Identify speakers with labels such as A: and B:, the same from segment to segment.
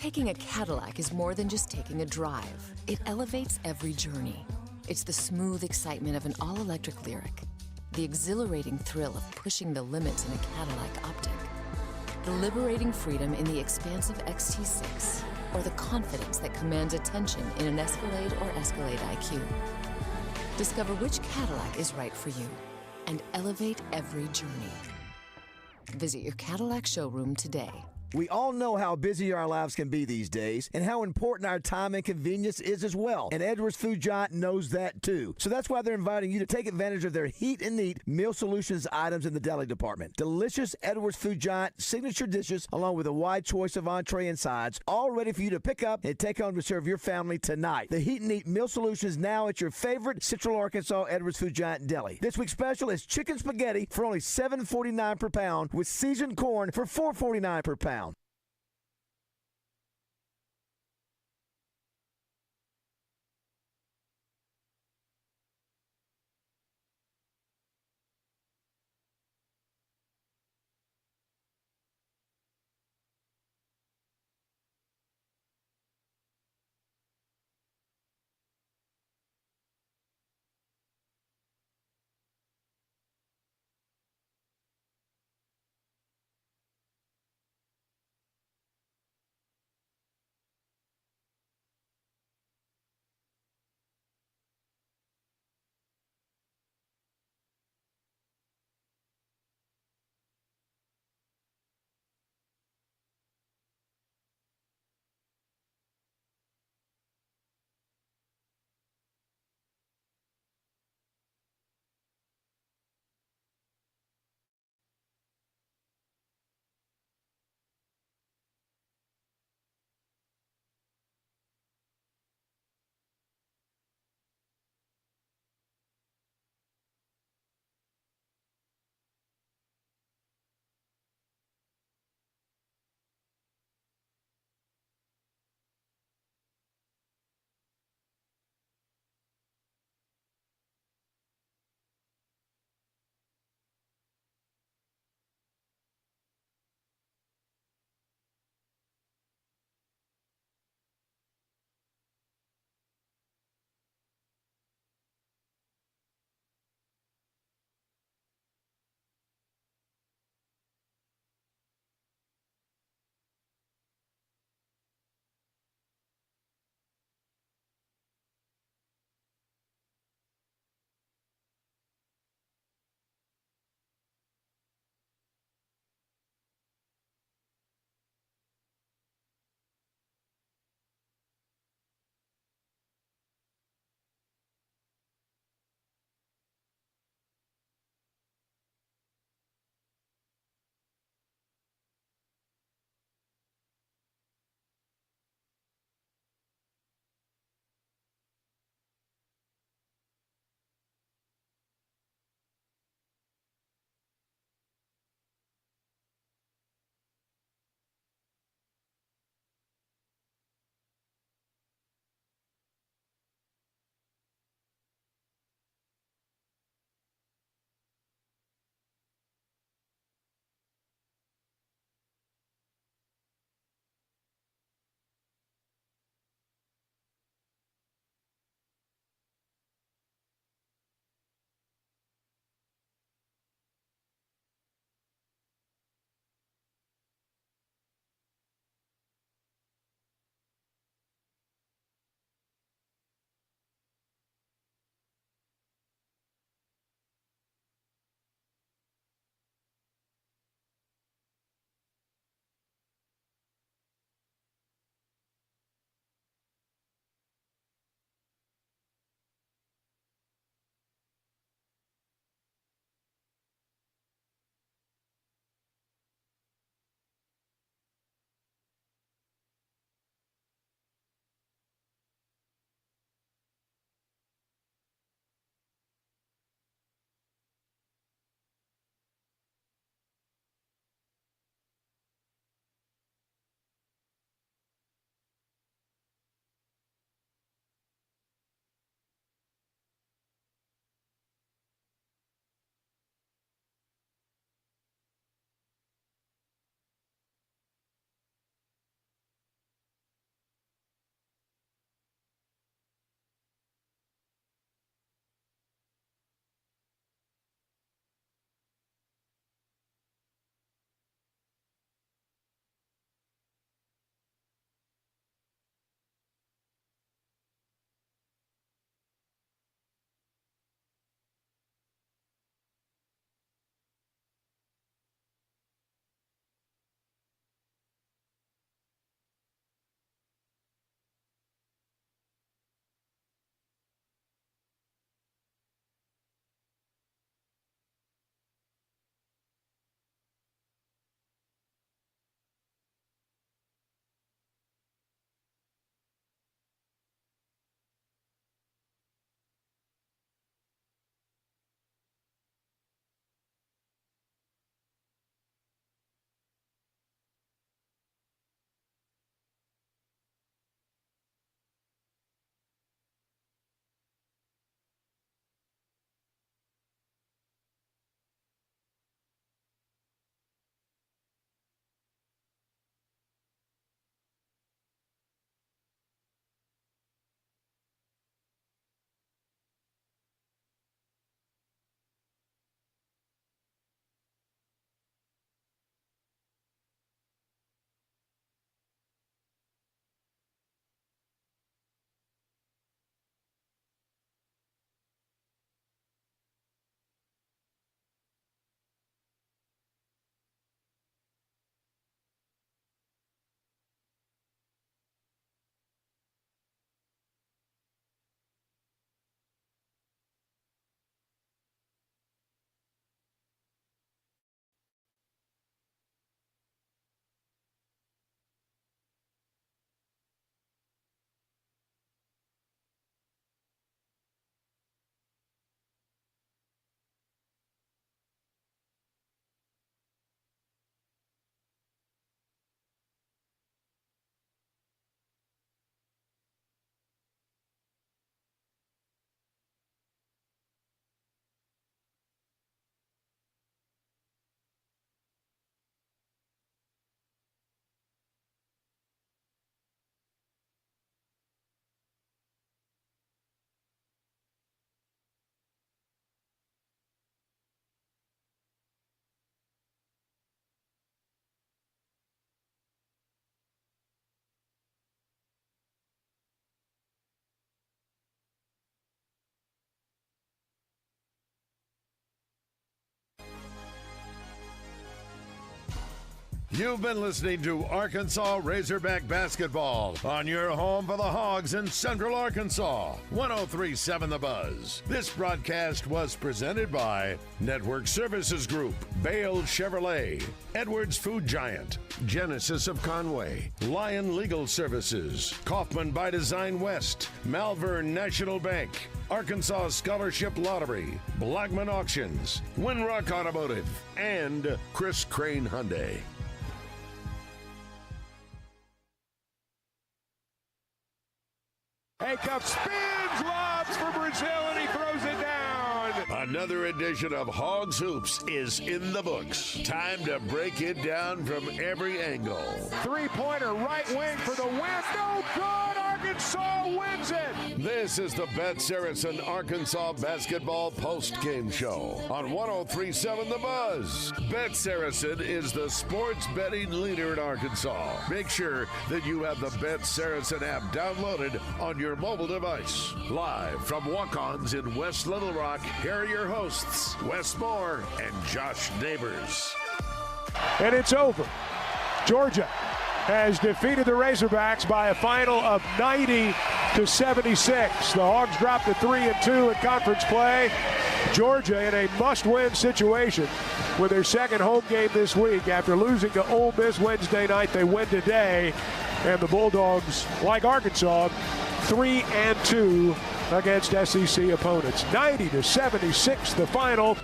A: Taking a Cadillac is more than just taking a drive. It elevates every journey. It's the smooth excitement of an all-electric Lyriq, the exhilarating thrill of pushing the limits in a Cadillac Optic, the liberating freedom in the expansive XT6, or the confidence that commands attention in an Escalade or Escalade IQ. Discover which Cadillac is right for you and elevate every journey. Visit your Cadillac showroom today.
B: We all know how busy our lives can be these days and how important our time and convenience is as well. And Edwards Food Giant knows that too. So that's why they're inviting you to take advantage of their Heat and Eat Meal Solutions items in the deli department. Delicious Edwards Food Giant signature dishes along with a wide choice of entree and sides, all ready for you to pick up and take home to serve your family tonight. The Heat and Eat Meal Solutions now at your favorite Central Arkansas Edwards Food Giant deli. This week's special is chicken spaghetti for only $7.49 per pound with seasoned corn for $4.49 per pound.
C: You've been listening to Arkansas Razorback Basketball on your home for the Hogs in Central Arkansas. 103.7 The Buzz. This broadcast was presented by Network Services Group, Bale Chevrolet, Edwards Food Giant, Genesis of Conway, Lion Legal Services, Kaufman by Design West, Malvern National Bank, Arkansas Scholarship Lottery, Blackman Auctions, Winrock Automotive, and Chris Crane Hyundai.
D: Cup spins, lobs for Brazil, and he throws it down.
C: Another edition of Hogs Hoops is in the books. Time to break it down from every angle.
D: Three-pointer, right wing for the win. No good. Arkansas wins it.
C: This is the BetSaracen Arkansas Basketball Postgame Show on 103.7 The Buzz. BetSaracen is the sports betting leader in Arkansas. Make sure that you have the BetSaracen app downloaded on your mobile device. Live from Walk-Ons in West Little Rock, here are your hosts, Wes Moore and Josh Neighbors.
D: And it's over. Georgia has defeated the Razorbacks by a final of 90-76. The Hogs dropped to 3-2 in conference play. Georgia in a must-win situation with their second home game this week. After losing to Ole Miss Wednesday night, they win today. And the Bulldogs, like Arkansas, 3-2 against SEC opponents. 90-76 the final.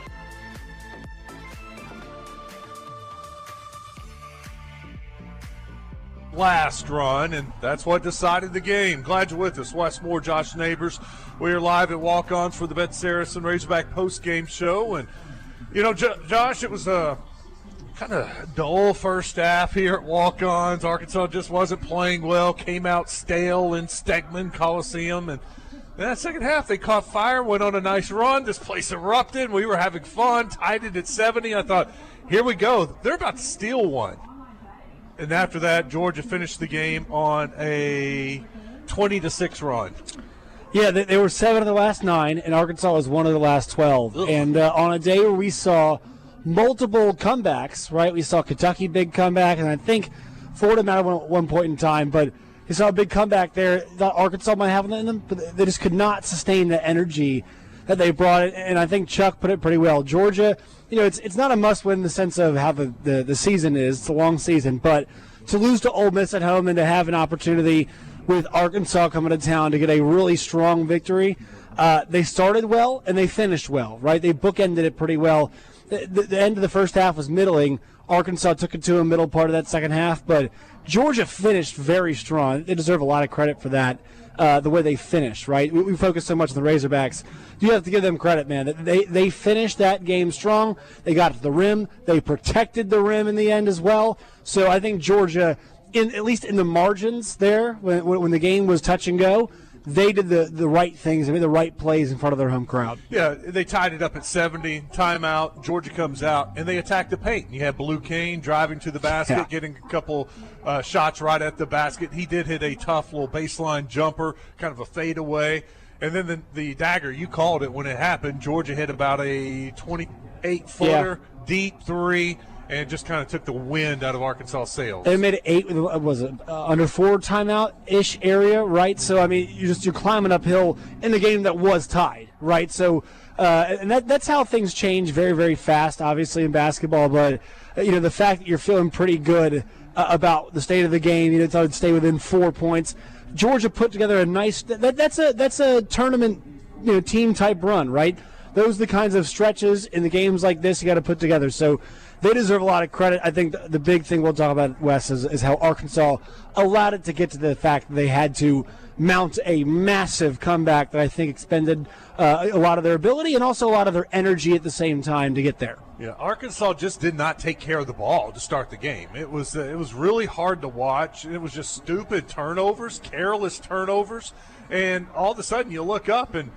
E: Last run, and that's what decided the game. Glad you're with us. Wes Moore, Josh Neighbors. We are live at Walk-Ons for the BetSaracen Razorback post-game show. And, you know, Josh, it was a kind of dull first half here at Walk-Ons. Arkansas just wasn't playing well, came out stale in Stegman Coliseum. And in that second half, they caught fire, went on a nice run. This place erupted. We were having fun, tied it at 70. I thought, here we go. They're about to steal one. And after that, Georgia finished the game on a 20-6 run.
F: Yeah, they were 7 of the last 9, and Arkansas was 1 of the last 12. Ugh. And on a day where we saw multiple comebacks, right? We saw Kentucky big comeback, and I think Florida might have won at one point in time, but you saw a big comeback there. Thought Arkansas might have it in them, but they just could not sustain the energy that they brought it, and I think Chuck put it pretty well. Georgia, you know, it's not a must-win in the sense of how the season is. It's a long season, but to lose to Ole Miss at home and to have an opportunity with Arkansas coming to town to get a really strong victory, they started well and they finished well, right? They bookended it pretty well. The end of the first half was middling. Arkansas took it to a middle part of that second half, but Georgia finished very strong. They deserve a lot of credit for that. The way they finished, right? We focus so much on the Razorbacks. You have to give them credit, man. They finished that game strong. They got to the rim. They protected the rim in the end as well. So I think Georgia, at least in the margins there, when the game was touch and go, they did the right things. They made the right plays in front of their home crowd.
E: Yeah, they tied it up at 70, timeout, Georgia comes out, and they attacked the paint. You had Blue Kane driving to the basket, getting a couple shots right at the basket. He did hit a tough little baseline jumper, kind of a fadeaway. And then the dagger, you called it when it happened. Georgia hit about a 28-footer, deep three, and just kind of took the wind out of Arkansas' sails.
F: They made it 8, was it under 4 timeout-ish area, right? So, I mean, you're climbing uphill in the game that was tied, right? So, and that's how things change very, very fast, obviously, in basketball. But, you know, the fact that you're feeling pretty good about the state of the game, you know, to stay within 4 points. Georgia put together a nice that's a tournament, you know, team type run, right? Those are the kinds of stretches in the games like this you got to put together. So they deserve a lot of credit. I think the big thing we'll talk about, Wes, is how Arkansas allowed it to get to the fact that they had to mount a massive comeback that I think expended a lot of their ability and also a lot of their energy at the same time to get there.
E: Yeah, Arkansas just did not take care of the ball to start the game. It was really hard to watch. It was just stupid turnovers, careless turnovers, and all of a sudden you look up and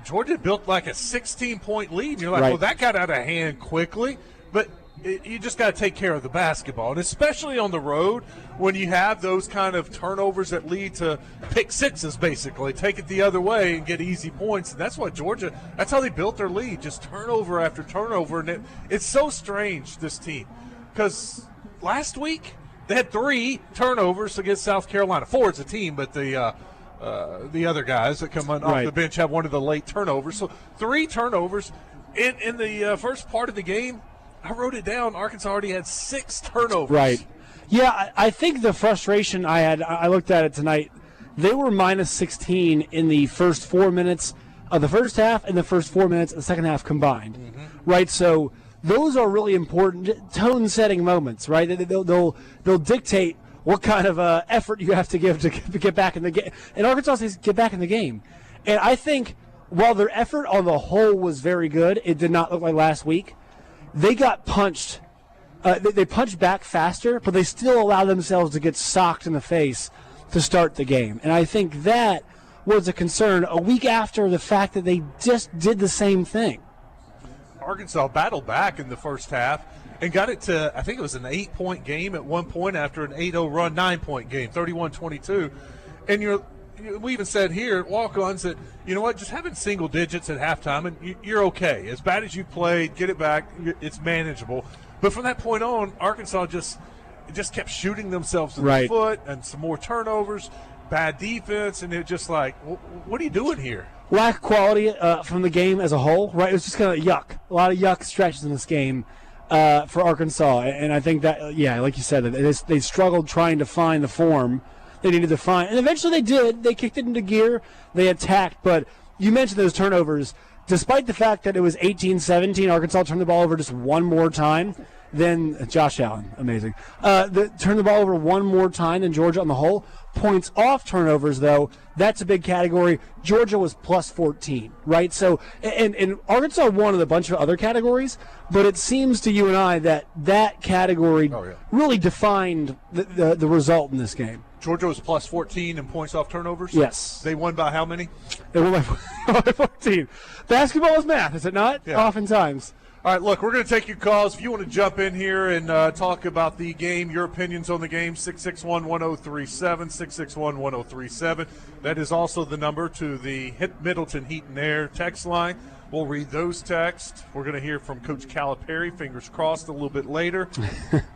E: Georgia built like a 16-point lead. And you're like, right. Well, that got out of hand quickly. But you just got to take care of the basketball, and especially on the road when you have those kind of turnovers that lead to pick sixes, basically. Take it the other way and get easy points, and that's what Georgia – that's how they built their lead, just turnover after turnover. And it's so strange, this team, because last week they had 3 turnovers against South Carolina. 4 as a team, but the other guys that come off the bench have one of the late turnovers. So 3 turnovers. In the first part of the game, I wrote it down. Arkansas already had 6 turnovers.
F: Right. Yeah, I think the frustration I had, I looked at it tonight, they were minus 16 in the first 4 minutes of the first half and the first 4 minutes of the second half combined. Mm-hmm. Right? So those are really important tone-setting moments, right? They'll dictate what kind of effort you have to give to get back in the game. And Arkansas says get back in the game. And I think while their effort on the whole was very good, it did not look like last week. They got punched. They punched back faster, but they still allowed themselves to get socked in the face to start the game. And I think that was a concern a week after the fact that they just did the same thing.
E: Arkansas battled back in the first half and got it to, I think it was an 8-point game at one point after an 8-0 run, 9-point game, 31-22. And we even said here at Walk-Ons that, you know what, just having single digits at halftime, and you're okay. As bad as you played, get it back, it's manageable. But from that point on, Arkansas just kept shooting themselves in the foot and some more turnovers, bad defense, and it just like, what are you doing here?
F: Lack quality from the game as a whole, right? It was just kind of yuck. A lot of yuck stretches in this game for Arkansas. And I think that, like you said, they struggled trying to find the form they needed to find. And eventually they did. They kicked it into gear. They attacked. But you mentioned those turnovers. Despite the fact that it was 18-17, Arkansas turned the ball over just one more time. Then Josh Allen, amazing. Turned the ball over one more time than Georgia on the whole. Points off turnovers, though, that's a big category. Georgia was plus 14, right? So, and Arkansas won in a bunch of other categories, but it seems to you and I that category really defined the result in this game.
E: Georgia was plus 14 in points off turnovers?
F: Yes.
E: They won by how many?
F: They won by 14. Basketball is math, is it not?
E: Yeah.
F: Oftentimes.
E: All right, look, we're going to take your calls. If you want to jump in here and talk about the game, your opinions on the game, 661-1037, 661-1037. That is also the number to the Middleton Heat and Air text line. We'll read those texts. We're going to hear from Coach Calipari, fingers crossed, a little bit later.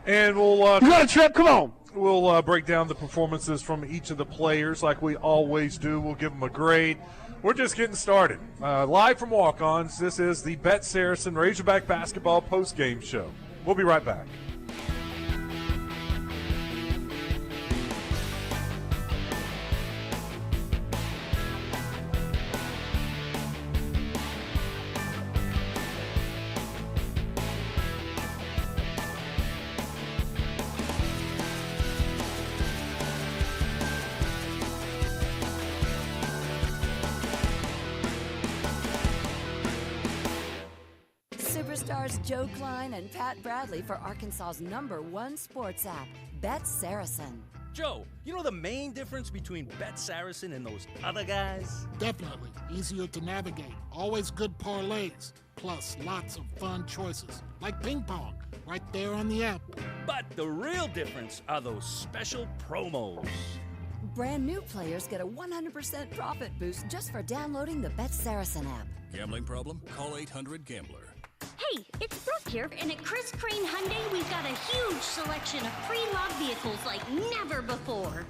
E: And we'll
F: you got a trip? Come on.
E: We'll break down the performances from each of the players like we always do. We'll give them a grade. We're just getting started. Live from Walk-Ons, this is the BetSaracen Razorback Basketball Postgame Show. We'll be right back.
G: Superstars Joe Klein and Pat Bradley for Arkansas's #1 sports app, BetSaracen.
H: Joe, you know the main difference between BetSaracen and those other guys?
I: Definitely. Easier to navigate. Always good parlays. Plus lots of fun choices. Like ping pong, right there on the app.
H: But the real difference are those special promos.
G: Brand new players get a 100% profit boost just for downloading the BetSaracen app.
J: Gambling problem? Call 800-GAMBLER.
K: Hey, it's Brooke here, and at Chris Crane Hyundai, we've got a huge selection of pre-loved vehicles like never before.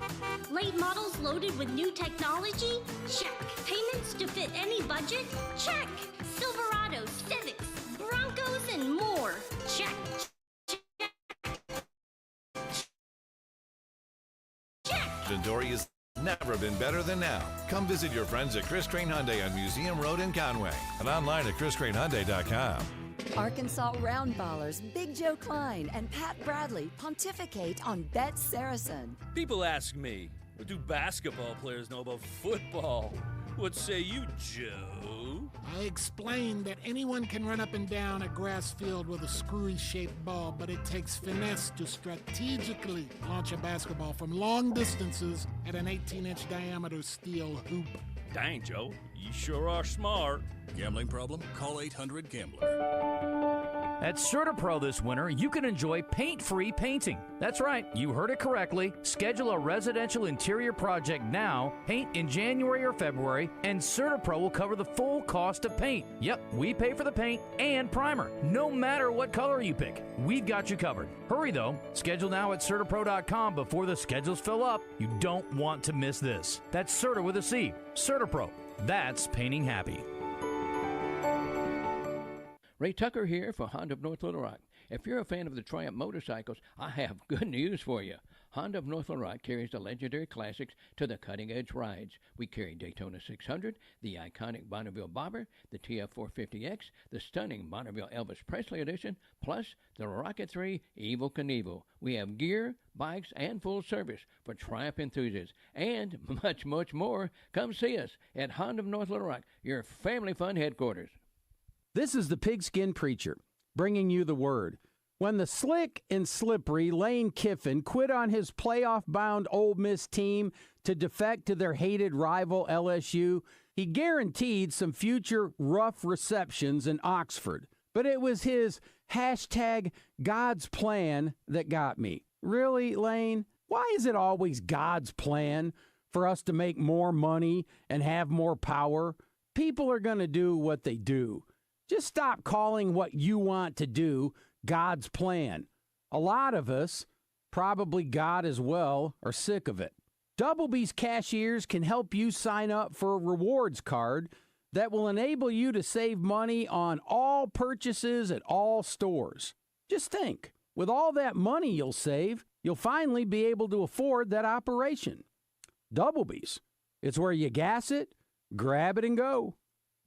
K: Late models loaded with new technology? Check. Payments to fit any budget? Check. Silverados, Civics, Broncos, and more? Check. Check.
L: Inventory has never been better than now. Come visit your friends at Chris Crane Hyundai on Museum Road in Conway and online at chriscranehyundai.com.
G: Arkansas Roundballers Big Joe Klein and Pat Bradley pontificate on BetSaracen.
H: People ask me, what do basketball players know about football? What say you, Joe?
I: I explained that anyone can run up and down a grass field with a screwy-shaped ball, but it takes finesse to strategically launch a basketball from long distances at an 18-inch diameter steel hoop.
H: Dang, Joe, you sure are smart.
J: Gambling problem? Call 800-GAMBLER.
M: At CertaPro this winter, you can enjoy paint-free painting. That's right, you heard it correctly. Schedule a residential interior project now, paint in January or February, and CertaPro will cover the full cost of paint. Yep, we pay for the paint and primer, no matter what color you pick. We've got you covered. Hurry though, schedule now at CertaPro.com before the schedules fill up. You don't want to miss this. That's Certa with a C. CertaPro. That's painting happy.
N: Ray Tucker here for Honda of North Little Rock. If you're a fan of the Triumph motorcycles, I have good news for you. Honda of North Little Rock carries the legendary classics to the cutting-edge rides. We carry Daytona 600, the iconic Bonneville Bobber, the TF450X, the stunning Bonneville Elvis Presley Edition, plus the Rocket 3 Evel Knievel. We have gear, bikes, and full service for Triumph enthusiasts, and much, much more. Come see us at Honda of North Little Rock, your family fun headquarters.
O: This is the Pigskin Preacher, bringing you the word. When the slick and slippery Lane Kiffin quit on his playoff-bound Ole Miss team to defect to their hated rival LSU, he guaranteed some future rough receptions in Oxford. But it was his hashtag God's plan that got me. Really, Lane? Why is it always God's plan for us to make more money and have more power? People are going to do what they do. Just stop calling what you want to do God's plan. A lot of us, probably God as well, are sick of it. Doublebee's cashiers can help you sign up for a rewards card that will enable you to save money on all purchases at all stores. Just think, with all that money you'll save, you'll finally be able to afford that operation. Doublebee's. It's where you gas it, grab it, and go.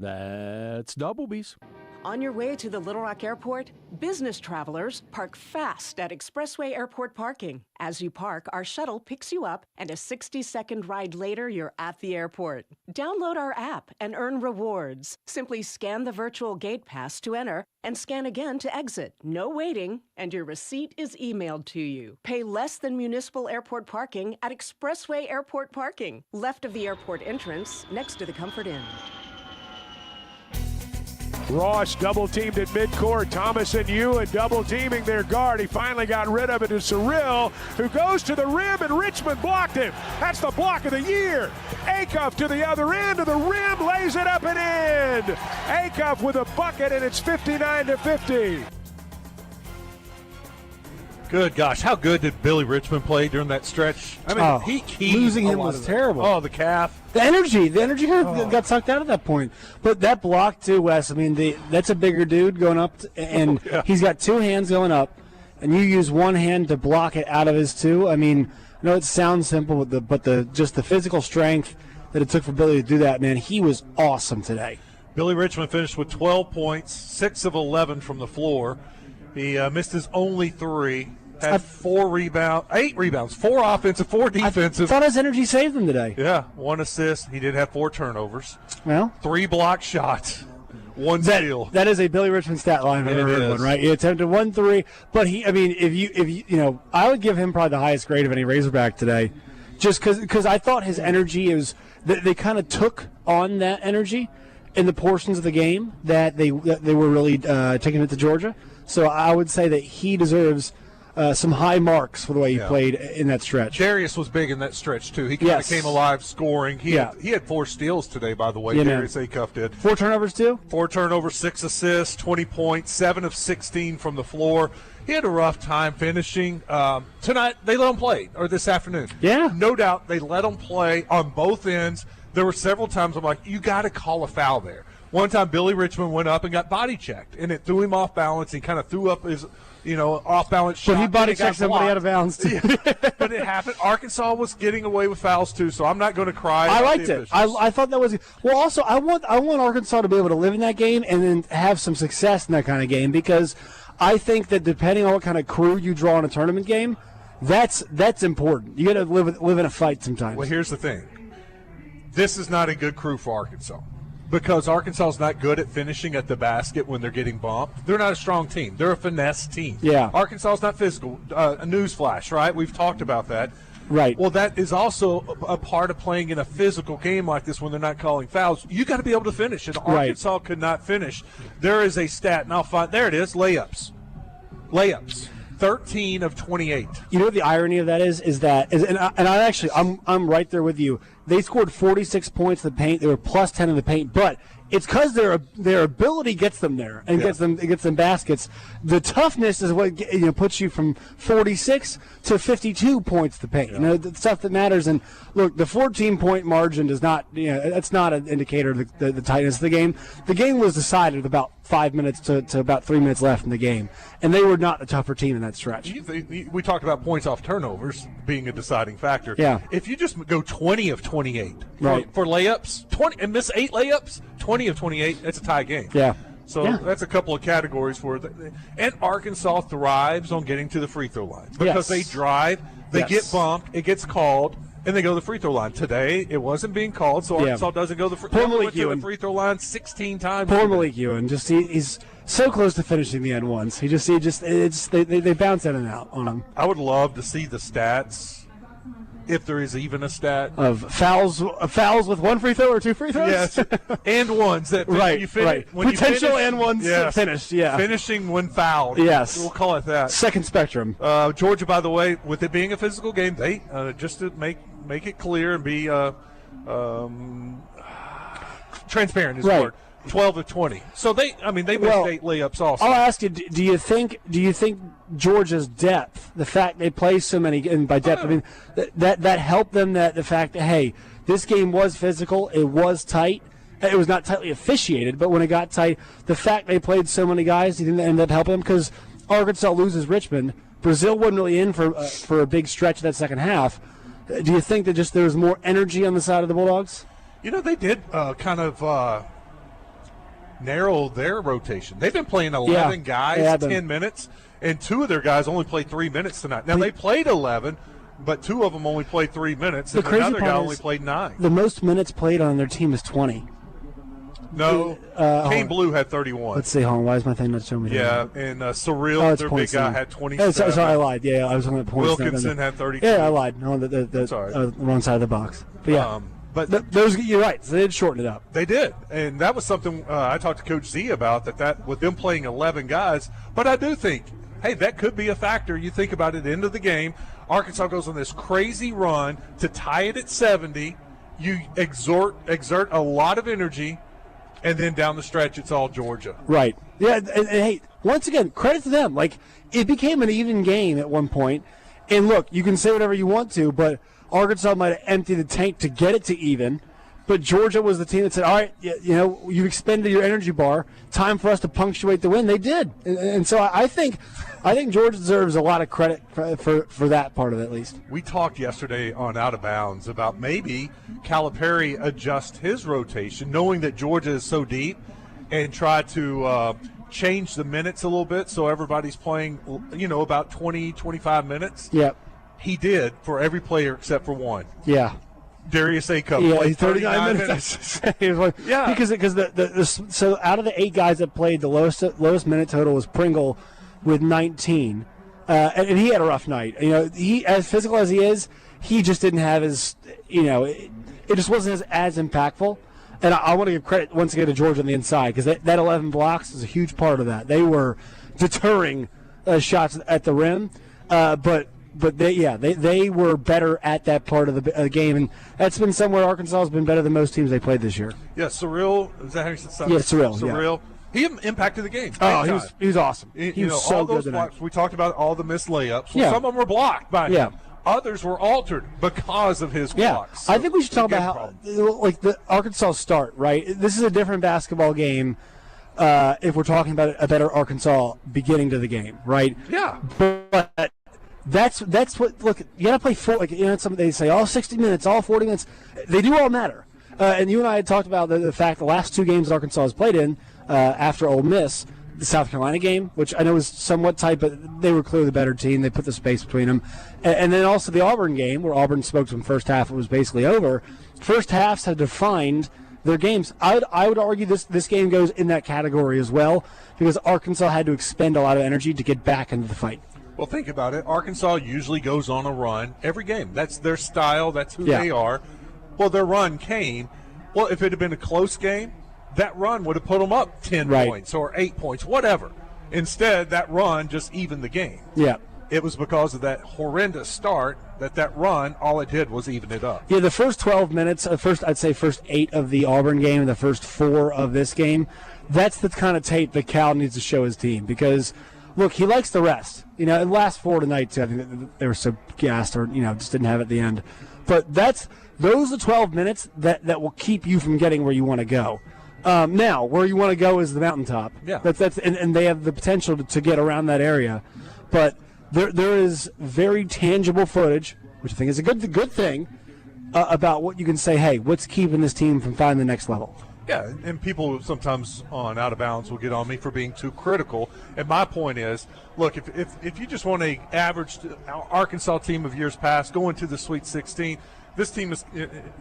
O: That's Doublebee's.
P: On your way to the Little Rock Airport, business travelers park fast at Expressway Airport parking. As you park, our shuttle picks you up, and a 60-second ride later, you're at the airport. Download our app and earn rewards. Simply scan the virtual gate pass to enter and scan again to exit. No waiting, and your receipt is emailed to you. Pay less than municipal airport parking at Expressway Airport parking, left of the airport entrance, next to the Comfort Inn.
D: Ross double-teamed at midcourt. Thomas and Ewan double-teaming their guard. He finally got rid of it to Cyril, who goes to the rim, and Richmond blocked him. That's the block of the year. Acuff to the other end of the rim, lays it up and in. Acuff with a bucket, and it's 59-50.
E: Good gosh, how good did Billy Richmond play during that stretch? I mean, he
F: losing him was terrible.
E: Oh, the calf.
F: The energy got sucked out at that point. But that block too, Wes, I mean, that's a bigger dude going up, and he's got two hands going up, and you use one hand to block it out of his two. I mean, I know it sounds simple, but just the physical strength that it took for Billy to do that, man, he was awesome today.
E: Billy Richmond finished with 12 points, 6 of 11 from the floor. He missed his only three. Had 8 rebounds, 4 offensive, 4 defensive.
F: I thought his energy saved him today.
E: Yeah, 1 assist. He did have 4 turnovers.
F: Well,
E: 3 block shots, 1 steal.
F: That is a Billy Richmond stat line. I've ever heard one, right? He attempted 1 3, but if you I would give him probably the highest grade of any Razorback today, just because I thought his energy they kind of took on that energy in the portions of the game that they were really taking it to Georgia. So I would say that he deserves some high marks for the way he played in that stretch.
E: Darius was big in that stretch, too. He kind of came alive scoring. He had 4 steals today, by the way. Darius Acuff did.
F: 4 turnovers, too?
E: 4 turnovers, 6 assists, 20 points, 7 of 16 from the floor. He had a rough time finishing. Tonight, they let him play, or this afternoon.
F: Yeah.
E: No doubt they let him play on both ends. There were several times I'm like, you got to call a foul there. One time, Billy Richmond went up and got body checked, and it threw him off balance. He kind of threw up his, off balance shot.
F: But he body checked somebody out of bounds too.
E: But it happened. Arkansas was getting away with fouls too, so I'm not going to cry.
F: I liked it. I thought that was well. Also, I want Arkansas to be able to live in that game and then have some success in that kind of game, because I think that depending on what kind of crew you draw in a tournament game, that's important. You got to live in a fight sometimes.
E: Well, here's the thing. This is not a good crew for Arkansas, because Arkansas is not good at finishing at the basket when they're getting bumped. They're not a strong team. They're a finesse team.
F: Yeah.
E: Arkansas is not physical. A newsflash, right? We've talked about that. Right. Well, that is also a part of playing in a physical game like this when they're not calling fouls. You got to be able to finish, and Arkansas could not finish. There is a stat, and I'll find there it is. Layups. 13 of 28.
F: You know what the irony of that is I'm right there with you. They scored 46 points in the paint. They were plus 10 in the paint, but it's because their ability gets them there and gets them baskets. The toughness is what puts you from 46 to 52 points to paint. Yeah. The stuff that matters. And look, the 14-point margin does not. That's not an indicator of the tightness of the game. The game was decided with about 5 minutes to about 3 minutes left in the game, and they were not the tougher team in that stretch.
E: We talked about points off turnovers being a deciding factor.
F: Yeah.
E: If you just go 20 of 28
F: right.
E: for layups, 20 and miss 8 layups, 20 of 28, it's a tie game.
F: Yeah.
E: So that's a couple of categories for it. And Arkansas thrives on getting to the free throw line because they drive, they get bumped, it gets called, and they go to the free throw line. Today, it wasn't being called, so Arkansas doesn't go to the free throw line 16 times.
F: Poor Malik Ewan. He's so close to finishing the end ones. They bounce in and out on him.
E: I would love to see the stats. If there is even a stat
F: of fouls with one free throw or 2 free throws,
E: yes, and ones that
F: right,
E: you finish,
F: right, potential and ones finished,
E: finishing when fouled,
F: yes,
E: we'll call it that.
F: Second spectrum.
E: Georgia, by the way, with it being a physical game, they just to make it clear and be transparent is the word. 12 of 20. So they missed 8 layups also.
F: I'll ask you, do you think Georgia's depth, the fact they play so many, and by depth I mean that helped them, that the fact that, hey, this game was physical, it was tight, it was not tightly officiated, but when it got tight, the fact they played so many guys, do you think that ended up helping them? Because Arkansas loses Richmond, Brazil wasn't really in for a big stretch of that second half. Do you think that just there was more energy on the side of the Bulldogs?
E: They did kind of narrow their rotation. They've been playing 11 guys 10 minutes, and 2 of their guys only played 3 minutes tonight. Now, they played 11, but 2 of them only played 3 minutes, and another guy only played 9.
F: The most minutes played on their team is 20.
E: No, Kane Blue had 31.
F: Let's see, hold on. Why is my thing not showing me?
E: Yeah, and Surreal, their big guy, had 27.
F: Sorry, I lied. Yeah, I was on the points.
E: Wilkinson had 32.
F: Yeah, I lied. No, the wrong side of the box. But yeah. But those, you're right. So they did shorten it up.
E: They did, and that was something I talked to Coach Z about. That with them playing 11 guys. But I do think, hey, that could be a factor. You think about it, end of the game, Arkansas goes on this crazy run to tie it at 70. You exert a lot of energy, and then down the stretch, it's all Georgia.
F: Right. Yeah. And hey, once again, credit to them. Like, it became an even game at one point. And look, you can say whatever you want to, but Arkansas might have emptied the tank to get it to even, but Georgia was the team that said, all right, you've expended your energy bar. Time for us to punctuate the win. They did. And so I think Georgia deserves a lot of credit for that part of it, at least.
E: We talked yesterday on Out of Bounds about maybe Calipari adjust his rotation, knowing that Georgia is so deep, and try to change the minutes a little bit so everybody's playing, about 20, 25 minutes.
F: Yep.
E: He did for every player except for one.
F: Yeah.
E: Darius Acup
F: played
E: 39 minutes.
F: Yeah. Because so out of the 8 guys that played, the lowest minute total was Pringle with 19. And he had a rough night. He, as physical as he is, he just didn't have his, it just wasn't as impactful. And I want to give credit once again to Georgia on the inside, because that 11 blocks is a huge part of that. They were deterring shots at the rim, but they were better at that part of the game, and that's been somewhere Arkansas has been better than most teams they played this year.
E: Yeah, Surreal, is that how you said something?
F: Yeah, Surreal.
E: Surreal. Yeah. He impacted the game.
F: Oh, he was awesome. He was so
E: all
F: good
E: those
F: tonight.
E: blocks, we talked about all the missed layups. Well, some of them were blocked by him. Others were altered because of his blocks.
F: So I think we should talk about how, the Arkansas start, right? This is a different basketball game if we're talking about a better Arkansas beginning to the game, right?
E: Yeah.
F: But that's what, look, you got to play some they say all 60 minutes, all 40 minutes. They do all matter. And you and I had talked about the fact the last 2 games Arkansas has played in after Ole Miss, the South Carolina game, which I know was somewhat tight, but they were clearly the better team. They put the space between them. And then also the Auburn game, where Auburn spoke to them first half. It was basically over. First halves had defined their games. I would argue this game goes in that category as well, because Arkansas had to expend a lot of energy to get back into the fight.
E: Well, think about it. Arkansas usually goes on a run every game. That's their style. That's who they are. Well, their run came. Well, if it had been a close game, that run would have put them up 10 points or 8 points, whatever. Instead, that run just evened the game.
F: Yeah.
E: It was because of that horrendous start that run, all it did was even it up.
F: Yeah, the first 12 minutes, I'd say first 8 of the Auburn game and the first 4 of this game, that's the kind of tape that Cal needs to show his team because, look, he likes the rest. You know, the last 4 tonight, too, I think they were so gassed or, just didn't have it at the end. But those are 12 minutes that will keep you from getting where you want to go. Now, where you want to go is the mountaintop.
E: Yeah.
F: And they have the potential to get around that area. But there is very tangible footage, which I think is a good thing, about what you can say, hey, what's keeping this team from finding the next level?
E: Yeah, and people sometimes on Out of Bounds will get on me for being too critical. And my point is, look, if you just want an average Arkansas team of years past going to the Sweet 16, this team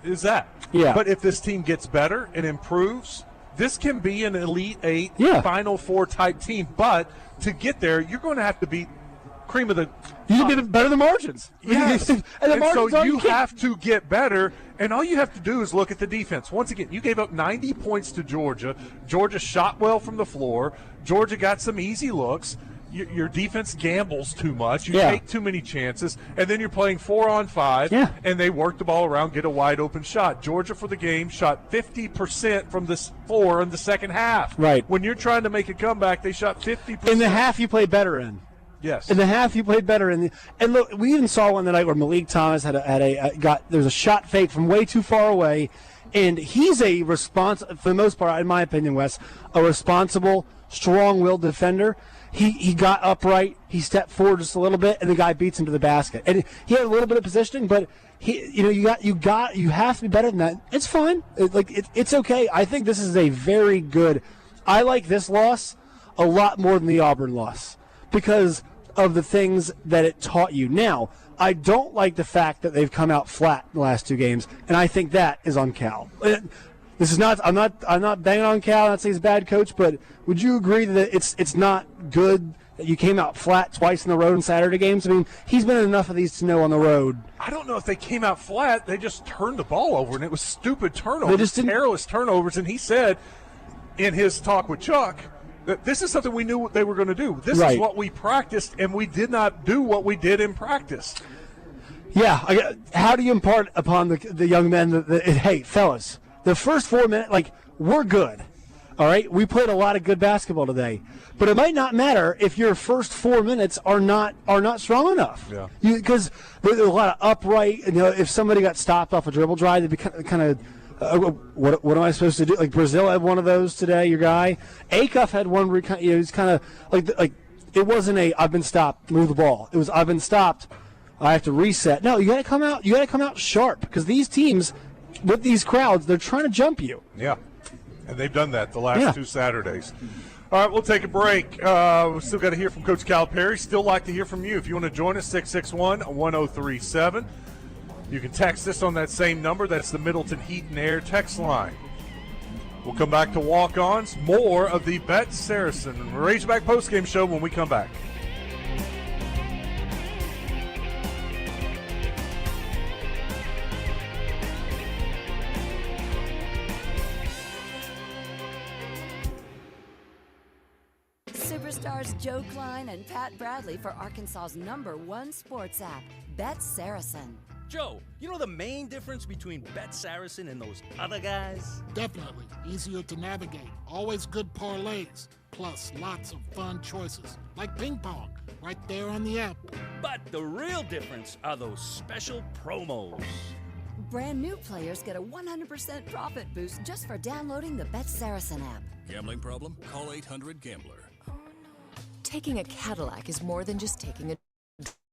E: is that.
F: Yeah.
E: But if this team gets better and improves, this can be an Elite 8, Final 4 type team. But to get there, you're going to have to beat cream of the
F: you can be better than margins.
E: Yes.
F: and
E: so you have to get better, and all you have to do is look at the defense. Once again, you gave up 90 points to Georgia. Georgia shot well from the floor. Georgia got some easy looks. Your defense gambles too much. You take too many chances, and then you're playing 4-on-5, and they work the ball around, get a wide-open shot. Georgia, for the game, shot 50% from this 4 in the second half.
F: Right.
E: When you're trying to make a comeback, they shot 50%.
F: In the half you played better in.
E: Yes.
F: In the half, you played better. And look, we even saw one tonight where Malik Thomas there's a shot fake from way too far away, and he's for the most part, in my opinion, Wes, a responsible, strong-willed defender. He got upright, he stepped forward just a little bit, and the guy beats him to the basket. And he had a little bit of positioning, but you have to be better than that. It's fine. It's okay. I think this is a very good. I like this loss a lot more than the Auburn loss because of the things that it taught you. Now, I don't like the fact that they've come out flat in the last 2 games, and I think that is on Cal. This is not. I'm not banging on Cal. I'm not saying he's a bad coach, but would you agree that it's not good that you came out flat twice in the road in Saturday games? I mean, he's been in enough of these to know on the road.
E: I don't know if they came out flat. They just turned the ball over, and it was stupid turnovers.
F: They just
E: careless turnovers. And he said in his talk with Chuck that this is something we knew what they were going to do. This is what we practiced, and we did not do what we did in practice.
F: Yeah. How do you impart upon the young men that hey, fellas, the first 4 minutes, we're good. All right? We played a lot of good basketball today. But it might not matter if your first 4 minutes are not strong enough.
E: Yeah.
F: Because there's a lot of upright, if somebody got stopped off a dribble drive, they'd be kind of what am I supposed to do? Like Brazil had one of those today, your guy. Acuff had one where he's kind of like it wasn't I've been stopped, move the ball. It was I've been stopped, I have to reset. No, you got to come out. You got to come out sharp because these teams with these crowds, they're trying to jump you.
E: Yeah, and they've done that the last 2 Saturdays. All right, we'll take a break. We've still got to hear from Coach Calipari. Still like to hear from you. If you want to join us, 661-1037. You can text us on that same number. That's the Middleton Heat and Air text line. We'll come back to walk-ons. More of the BetSaracen Razorback postgame show when we come back.
G: Superstars Joe Klein and Pat Bradley for Arkansas's #1 sports app, BetSaracen.
H: Joe, you know the main difference between BetSaracen and those other guys?
I: Definitely. Easier to navigate. Always good parlays. Plus, lots of fun choices. Like ping pong, right there on the app.
H: But the real difference are those special promos.
G: Brand new players get a 100% profit boost just for downloading the BetSaracen app.
J: Gambling problem? Call 800-GAMBLER.
A: Taking a Cadillac is more than just taking a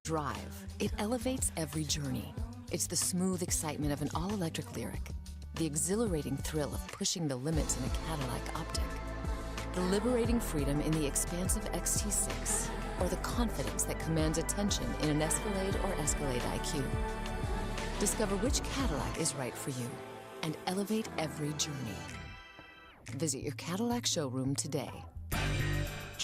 A: drive. It elevates every journey. It's the smooth excitement of an all-electric Lyriq, the exhilarating thrill of pushing the limits in a Cadillac Optic, the liberating freedom in the expansive XT6, or the confidence that commands attention in an Escalade or Escalade IQ. Discover which Cadillac is right for you and elevate every journey. Visit your Cadillac showroom today.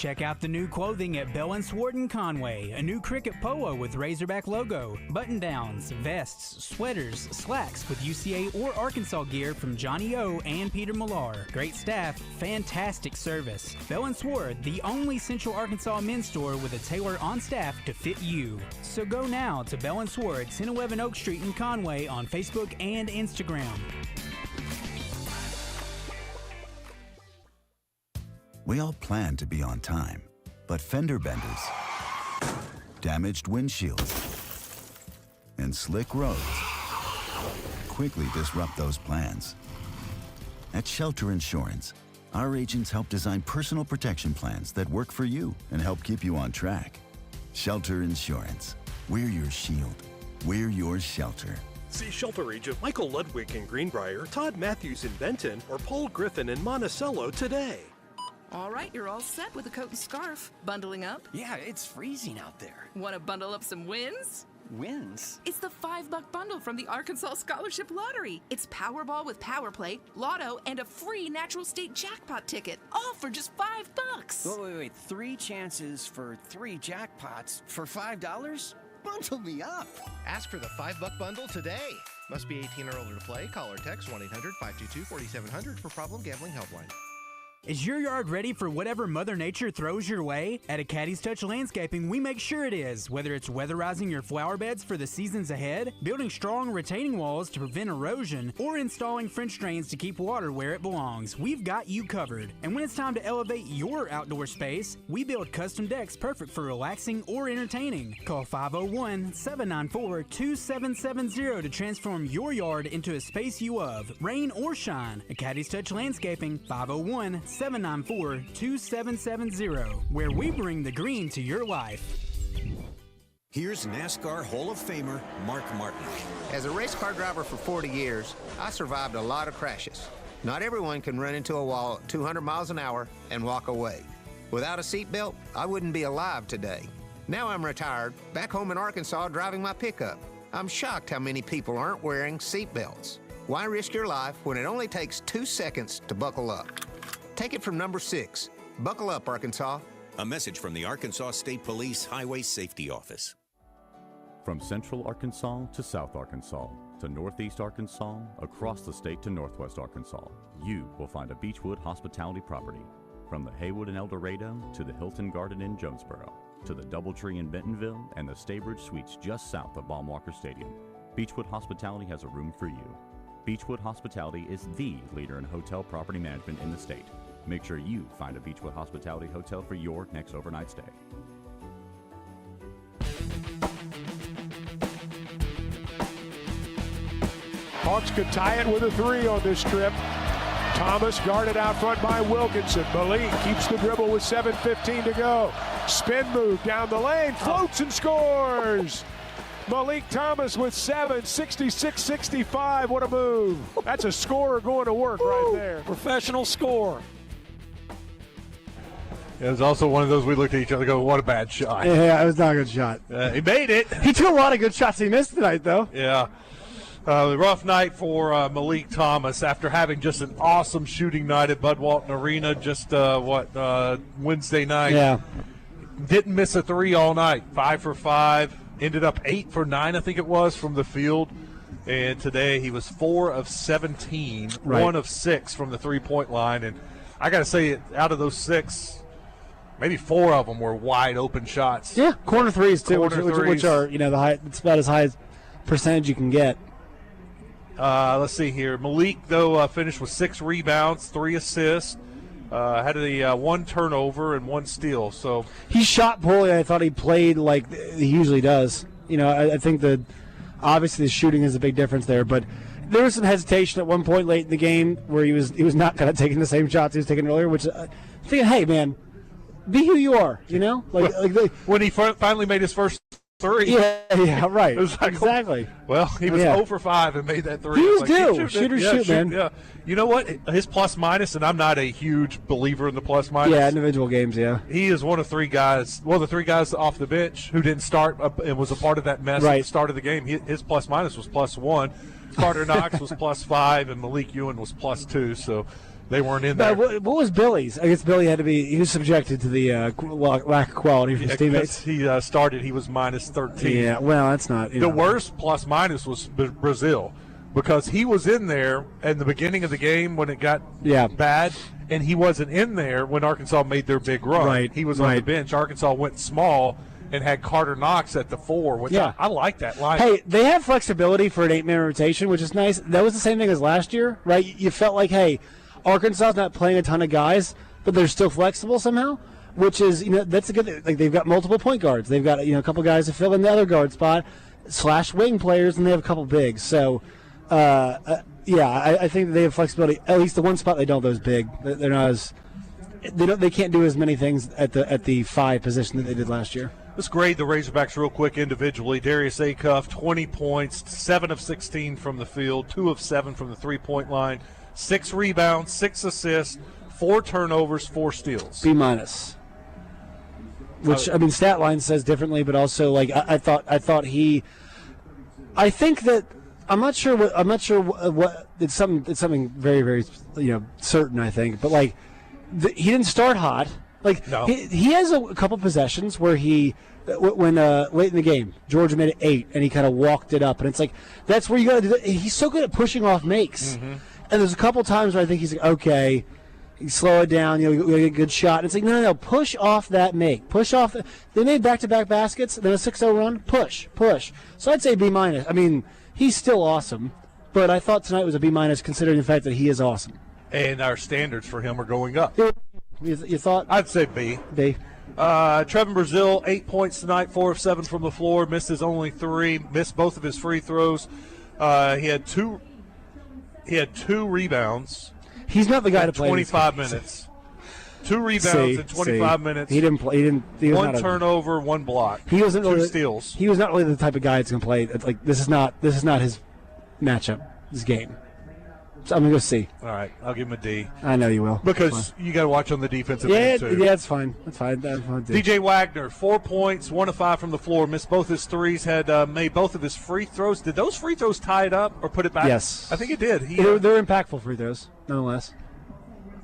Q: Check out the new clothing at Bell & Sword in Conway. A new cricket polo with Razorback logo, button-downs, vests, sweaters, slacks with UCA or Arkansas gear from Johnny O and Peter Millar. Great staff, fantastic service. Bell & Sword, the only Central Arkansas men's store with a tailor on staff to fit you. So go now to Bell & Sword, 1011 Oak Street in Conway on Facebook and Instagram.
R: We all plan to be on time, but fender benders, damaged windshields, and slick roads quickly disrupt those plans. At Shelter Insurance, our agents help design personal protection plans that work for you and help keep you on track. Shelter Insurance. We're your shield. We're your shelter.
S: See Shelter Agent Michael Ludwig in Greenbrier, Todd Matthews in Benton, or Paul Griffin in Monticello today.
T: All right, you're all set with a coat and scarf. Bundling up?
U: Yeah, it's freezing out there.
T: Want to bundle up some wins?
U: Wins?
T: It's the $5 bundle from the Arkansas Scholarship Lottery. It's Powerball with Power Play, Lotto, and a free Natural State Jackpot ticket, all for just $5.
U: Wait. 3 chances for 3 jackpots for $5? Bundle me up.
V: Ask for the $5 bundle today. Must be 18 or older to play. Call or text 1-800-522-4700 for Problem Gambling Helpline.
Q: Is your yard ready for whatever Mother Nature throws your way? At Acadie's Touch Landscaping, we make sure it is. Whether it's weatherizing your flower beds for the seasons ahead, building strong retaining walls to prevent erosion, or installing French drains to keep water where it belongs, we've got you covered. And when it's time to elevate your outdoor space, we build custom decks perfect for relaxing or entertaining. Call 501-794-2770 to transform your yard into a space you love, rain or shine. Acadie's Touch Landscaping, 501-794-2770, where we bring the green to your life.
W: Here's NASCAR Hall of Famer Mark Martin.
X: As a race car driver for 40 years, I survived a lot of crashes. Not everyone can run into a wall at 200 miles an hour and walk away. Without a seatbelt, I wouldn't be alive today. Now I'm retired, back home in Arkansas driving my pickup. I'm shocked how many people aren't wearing seatbelts. Why risk your life when it only takes 2 seconds to buckle up? Take it from number 6. Buckle up, Arkansas.
W: A message from the Arkansas State Police Highway Safety Office.
Y: From Central Arkansas to South Arkansas to Northeast Arkansas, across the state to Northwest Arkansas, you will find a Beechwood hospitality property. From the Haywood in El Dorado to the Hilton Garden in Jonesboro to the Doubletree in Bentonville and the Staybridge Suites just south of Baumwalker Stadium, Beechwood Hospitality has a room for you. Beechwood Hospitality is the leader in hotel property management in the state. Make sure you find a Beechwood Hospitality hotel for your next overnight stay.
D: Hawks could tie it with a 3 on this trip. Thomas guarded out front by Wilkinson. Malik keeps the dribble with 7:15 to go. Spin move down the lane, floats and scores. Malik Thomas with 7, 66-65. What a move. That's a scorer going to work right there.
F: Professional score.
E: It was also one of those we looked at each other and go, what a bad shot.
F: Yeah, it was not a good shot.
E: He made it.
F: He took a lot of good shots he missed tonight, though.
E: Yeah. Rough night for Malik Thomas after having just an awesome shooting night at Bud Walton Arena just, Wednesday night.
F: Yeah.
E: Didn't miss a 3 all night. 5 for 5. Ended up 8 for 9, I think it was, from the field. And today he was 4 of 17,
F: right.
E: 1 of 6 from the three-point line. And I got to say, out of those 6, maybe 4 of them were wide open shots.
F: Yeah, corner threes too, which are the high. It's about as high as percentage you can get.
E: Let's see here. Malik though finished with 6 rebounds, 3 assists, had a 1 turnover and 1 steal. So
F: he shot poorly. I thought he played like he usually does. I think that obviously the shooting is a big difference there, but there was some hesitation at one point late in the game where he was not kind of taking the same shots he was taking earlier. Which thinking, hey man, be who you are,
E: when he finally made his first 3.
F: Yeah, right.
E: It was like,
F: exactly.
E: Well, he was 0 for 5 and made that 3.
F: He was
E: like,
F: due. Shoot, man.
E: Yeah. You know what? His plus minus, and I'm not a huge believer in the plus minus.
F: Yeah, individual games, yeah.
E: He is one of the 3 guys off the bench who didn't start and was a part of that mess
F: right.
E: at the start of the game. His plus minus was +1. Carter Knox was +5, and Malik Ewan was +2. So They weren't in there.
F: What was Billy's? I guess Billy he was subjected to the lack of quality from his teammates.
E: He started, he was minus 13.
F: Yeah, well, that's not.
E: The worst plus minus was Brazil, because he was in there in the beginning of the game when it got bad, and he wasn't in there when Arkansas made their big run.
F: Right,
E: he was on the bench. Arkansas went small and had Carter Knox at the 4, which I like that line.
F: Hey, they have flexibility for an 8-man rotation, which is nice. That was the same thing as last year, right? You felt like, hey, Arkansas's not playing a ton of guys, but they're still flexible somehow, which is, that's a good thing. Like, they've got multiple point guards. They've got, a couple guys to fill in the other guard spot, / wing players, and they have a couple bigs. So, I think they have flexibility. At least the one spot they don't, those big. They're not as they can't do as many things at the 5 position that they did last year.
E: Let's grade the Razorbacks real quick individually. Darius Acuff, 20 points, 7 of 16 from the field, 2 of 7 from the three-point line, 6 rebounds, 6 assists, 4 turnovers, 4 steals.
F: B-. Which, stat line says differently, but also, I think that I'm not sure what it's something very, very certain, I think, but he didn't start hot.
E: No.
F: He has a couple possessions where when late in the game, Georgia made it 8, and he kind of walked it up, and it's that's where you got to do that. He's so good at pushing off makes, and there's a couple times where I think he's okay, you slow it down, you get a good shot. And it's no, push off that make, push off. They made back-to-back baskets, then a 6-0 run, push. So I'd say B-. He's still awesome, but I thought tonight was a B- considering the fact that he is awesome.
E: And our standards for him are going up.
F: You thought?
E: I'd say B.
F: B.
E: Trevin Brazile, 8 points tonight, 4 of 7 from the floor, missed his only 3, missed both of his free throws. He had two rebounds.
F: He's not the guy to play
E: 25 minutes. 2 rebounds in 25 minutes.
F: He didn't play. He was
E: one turnover, 1 block.
F: He wasn't
E: 2
F: really,
E: steals.
F: He was not really the type of guy that's going to play. It's this is not his matchup. His game. So I'm going to go C.
E: All right, I'll give him a D.
F: I know you will.
E: Because you got to watch on the defensive end, too.
F: Yeah, it's fine. That's fine.
E: DJ Wagner, 4 points, 1 of 5 from the floor, missed both his threes, had made both of his free throws. Did those free throws tie it up or put it back?
F: Yes.
E: I think it did.
F: They're impactful free throws, nonetheless.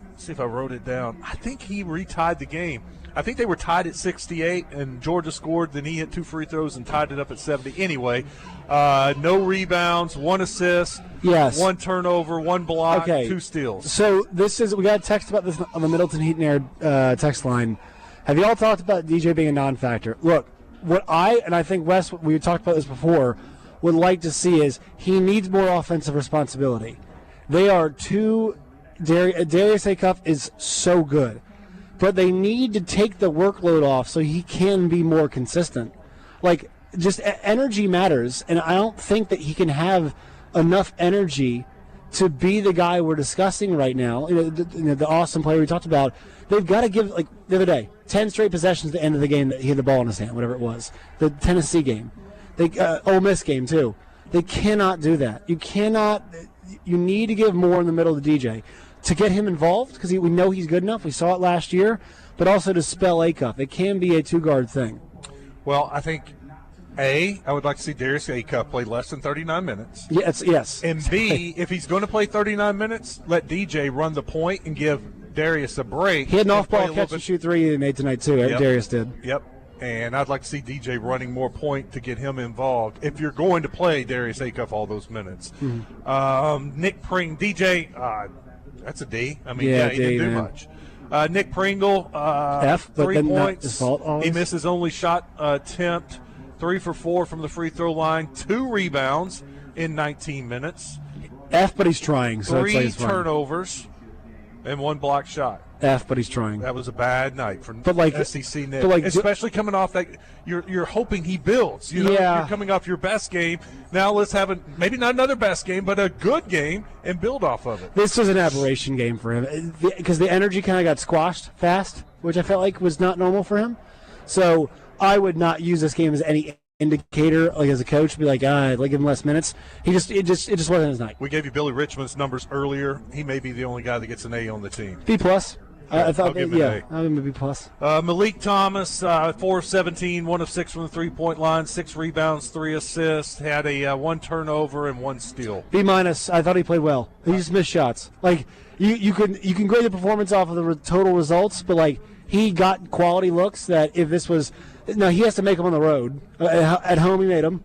E: Let's see if I wrote it down. I think he retied the game. I think they were tied at 68, and Georgia scored. Then he hit 2 free throws and tied it up at 70. Anyway, no rebounds, 1 assist,
F: yes,
E: 1 turnover, 1 block, 2 steals.
F: So we got a text about this on the Middleton Heat and Air text line. Have you all talked about DJ being a non-factor? Look, what I think Wes, we talked about this before, would like to see is he needs more offensive responsibility. They are too. Darius Acuff is so good, but they need to take the workload off so he can be more consistent. Just energy matters, and I don't think that he can have enough energy to be the guy we're discussing right now. The awesome player we talked about. They've got to give, the other day, 10 straight possessions at the end of the game that he had the ball in his hand, whatever it was. The Tennessee game. Ole Miss game, too. They cannot do that. You need to give more in the middle of the DJ to get him involved, because we know he's good enough. We saw it last year, but also to spell Acuff. It can be a 2-guard thing.
E: Well, I think, A, I would like to see Darius Acuff play less than 39 minutes.
F: Yes.
E: And B, if he's going to play 39 minutes, let DJ run the point and give Darius a break.
F: He had an off-ball catch-and-shoot 3 he made tonight, too.
E: Yep.
F: Darius did.
E: Yep. And I'd like to see DJ running more point to get him involved if you're going to play Darius Acuff all those minutes.
F: Mm-hmm.
E: Nick Pring, DJ, that's a D. He
F: D,
E: didn't do much. Nick Pringle,
F: F,
E: 3
F: but
E: points.
F: His fault
E: he missed his only shot attempt, 3 for 4 from the free throw line, 2 rebounds in 19 minutes.
F: F, but he's trying. So
E: 3 turnovers and 1 block shot.
F: F, but he's trying.
E: That was a bad night for SEC Nick. Especially coming off that, you're hoping he builds. You're coming off your best game. Now let's have maybe not another best game, but a good game and build off of it.
F: This was an aberration game for him because the energy kind of got squashed fast, which I felt like was not normal for him. So I would not use this game as any indicator, as a coach, to be give him less minutes. It just wasn't his night.
E: We gave you Billy Richmond's numbers earlier. He may be the only guy that gets an A on the team.
F: B+. I thought,
E: I'll give him an
F: I'll give him a B plus.
E: Malik Thomas, 4 of 17, 1 of 6 from the three-point line, 6 rebounds, 3 assists, had a 1 turnover and 1 steal.
F: B minus. I thought he played well. He just missed shots. Like you can grade the performance off of the total results, but like he got quality looks that if this was he has to make them on the road. At home he made them.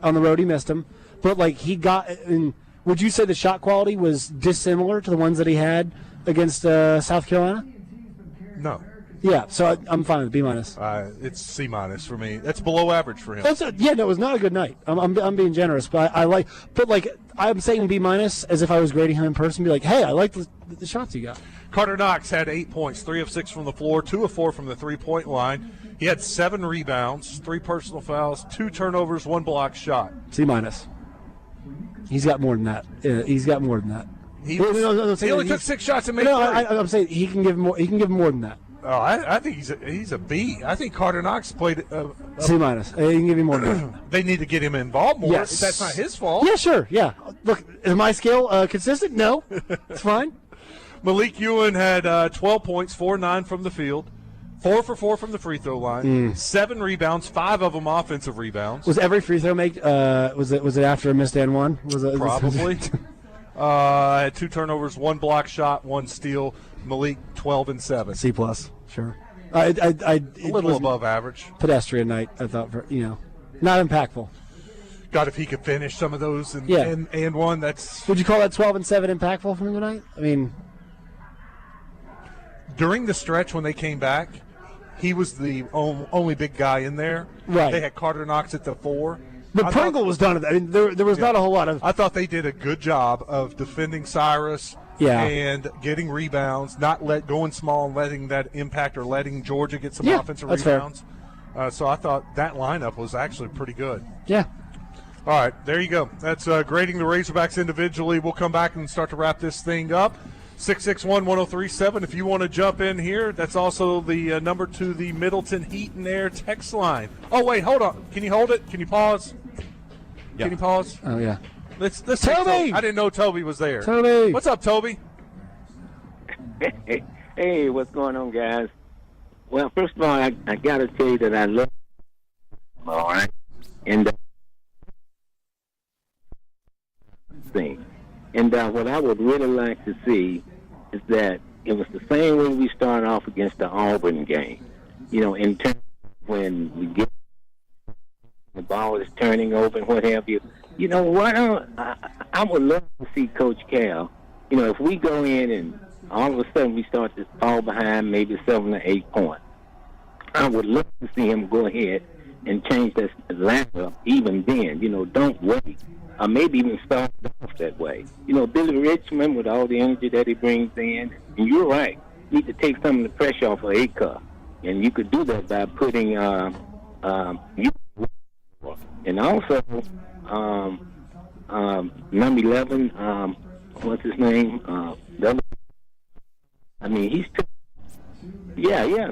F: On the road he missed them. But like he got. Would you say the shot quality was dissimilar to the ones that he had against South Carolina?
E: No.
F: Yeah, so I'm fine with B minus.
E: It's C minus for me. That's below average for him.
F: It was not a good night. I'm being generous, but I'm saying B minus as if I was grading him in person. Be like, hey, I like the shots he got.
E: Carter Knox had 8 points, 3 of 6 from the floor, 2 of 4 from the three-point line. He had 7 rebounds, 3 personal fouls, 2 turnovers, 1 block shot.
F: C minus. He's got more than that. He's got more than that.
E: He only took 6 shots and made 3.
F: I'm saying he can give more. He can give more than that.
E: Oh, I think he's a B. I think Carter Knox played
F: C minus. He can give you more than that.
E: They need to get him involved more.
F: Yes.
E: That's not his fault.
F: Yeah, sure. Yeah. Look, is my scale consistent? No. It's fine.
E: Malik Ewan had 12 points, 4-9 from the field, 4 for 4 from the free throw line, 7 rebounds, 5 of them offensive rebounds.
F: Was every free throw was it after a missed and one?
E: Probably. Had 2 turnovers, 1 block shot, 1 steal. Malik 12 and 7.
F: C plus, sure.
E: A little above average.
F: Pedestrian night, I thought. Not impactful.
E: God, if he could finish some of those and one, that's.
F: Would you call that 12 and 7 impactful from tonight? I mean,
E: during the stretch when they came back, he was the only big guy in there.
F: Right.
E: They had Carter Knox at the 4.
F: But Pringle was done. I mean, there was not a whole lot of.
E: I thought they did a good job of defending Cyrus.
F: Yeah.
E: And getting rebounds, not going small and letting that impact or letting Georgia get some offensive rebounds. So I thought that lineup was actually pretty good.
F: Yeah.
E: All right, there you go. That's grading the Razorbacks individually. We'll come back and start to wrap this thing up. 661-1037 if you want to jump in here. That's also the number to the Middleton Heat and Air text line. Oh, wait, hold on. Can you hold it? Can you pause?
F: Yeah.
E: Can you pause?
F: Oh, yeah.
E: Let's
F: Toby!
E: I didn't know Toby was there.
F: Toby!
E: What's up, Toby?
B: Hey, what's going on, guys? Well, first of all, I got to tell you that I love all right? And thing. And what I would really like to see is that it was the same way we started off against the Auburn game. In terms of when we get the ball is turning over and what have you. I would love to see Coach Cal. If we go in and all of a sudden we start to fall behind maybe 7 or 8 points, I would love to see him go ahead and change that lineup even then. Don't wait. Or maybe even start off that way. Billy Richmond, with all the energy that he brings in, and you're right, need to take some of the pressure off of A-Cup. And you could do that by putting and also number 11, what's his name? He's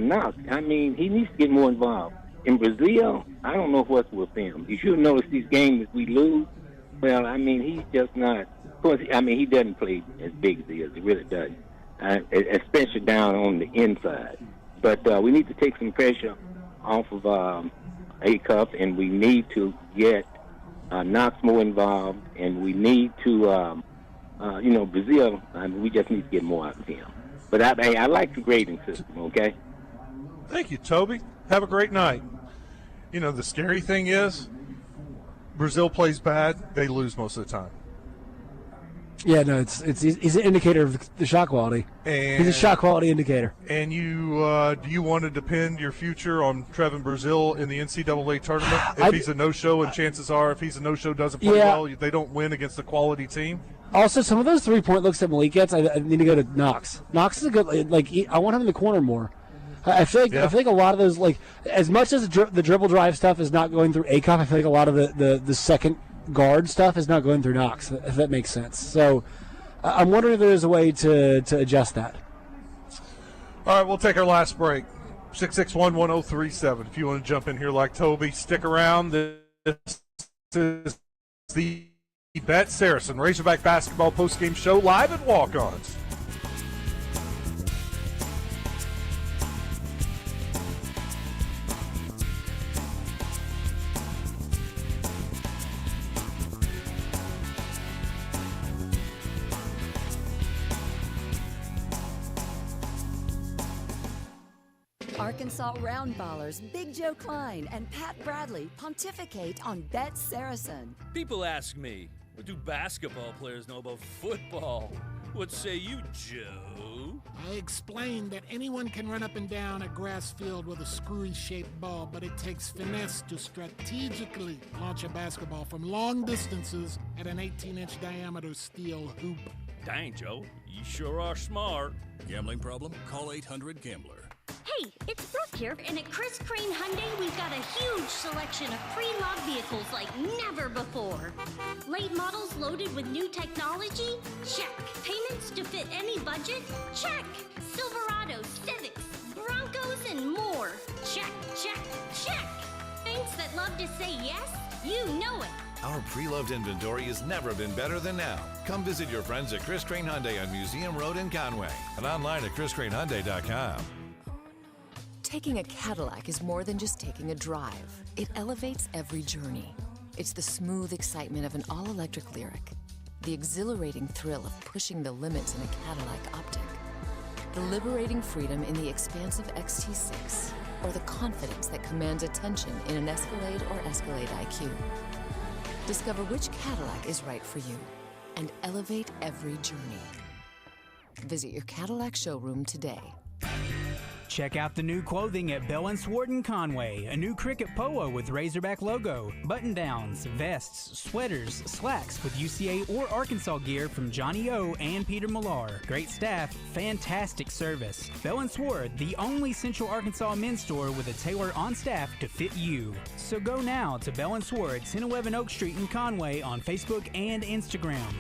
B: Knox. He needs to get more involved. In Brazil, I don't know what's with him. You should notice these games we lose. Well, he's just not. Of course, he doesn't play as big as he is. He really doesn't, especially down on the inside. But we need to take some pressure off of A-Cup, and we need to get Knox more involved, and we need to, Brazil, we just need to get more out of him. But I like the grading system, okay?
E: Thank you, Toby. Have a great night. The scary thing is, Brazil plays bad, they lose most of the time.
F: Yeah, no, he's an indicator of the shot quality. He's a shot quality indicator.
E: And do you want to depend your future on Trevin Brazil in the NCAA tournament? If he's a no-show, and chances are if he's a no-show, doesn't play well, they don't win against a quality team.
F: Also, some of those three-point looks that Malik gets, I need to go to Knox. Knox is a good, I want him in the corner more. I feel like a lot of those, as much as the dribble drive stuff is not going through A-Cup, I feel like a lot of the second guard stuff is not going through Knox, if that makes sense. So I'm wondering if there's a way to adjust that.
E: All right, we'll take our last break. 661-1037. If you want to jump in here like Toby, stick around. This is the BetSaracen Razorback Basketball Postgame Show live at Walk-Ons.
G: Arkansas round ballers Big Joe Klein and Pat Bradley pontificate on BetSaracen.
H: People ask me, what do basketball players know about football? What say you, Joe?
I: I explained that anyone can run up and down a grass field with a screwy-shaped ball, but it takes finesse to strategically launch a basketball from long distances at an 18-inch diameter steel hoop.
H: Dang, Joe, you sure are smart.
J: Gambling problem? Call 800-GAMBLER.
C: Hey, it's Brooke here, and at Chris Crane Hyundai, we've got a huge selection of pre-loved vehicles like never before. Late models loaded with new technology? Check. Payments to fit any budget? Check. Silverados, Civics, Broncos, and more. Check, check, check. Banks that love to say yes? You know it.
K: Our pre-loved inventory has never been better than now. Come visit your friends at Chris Crane Hyundai on Museum Road in Conway and online at chriscranehyundai.com.
A: Taking a Cadillac is more than just taking a drive. It elevates every journey. It's the smooth excitement of an all-electric Lyriq, the exhilarating thrill of pushing the limits in a Cadillac Optic, the liberating freedom in the expansive XT6, or the confidence that commands attention in an Escalade or Escalade IQ. Discover which Cadillac is right for you and elevate every journey. Visit your Cadillac showroom today.
Q: Check out the new clothing at Bell & Sword in Conway. A new cricket polo with Razorback logo, button-downs, vests, sweaters, slacks with UCA or Arkansas gear from Johnny O and Peter Millar. Great staff, fantastic service. Bell & Sword, the only Central Arkansas men's store with a tailor on staff to fit you. So go now to Bell & Sword, 1011 Oak Street in Conway on Facebook and Instagram.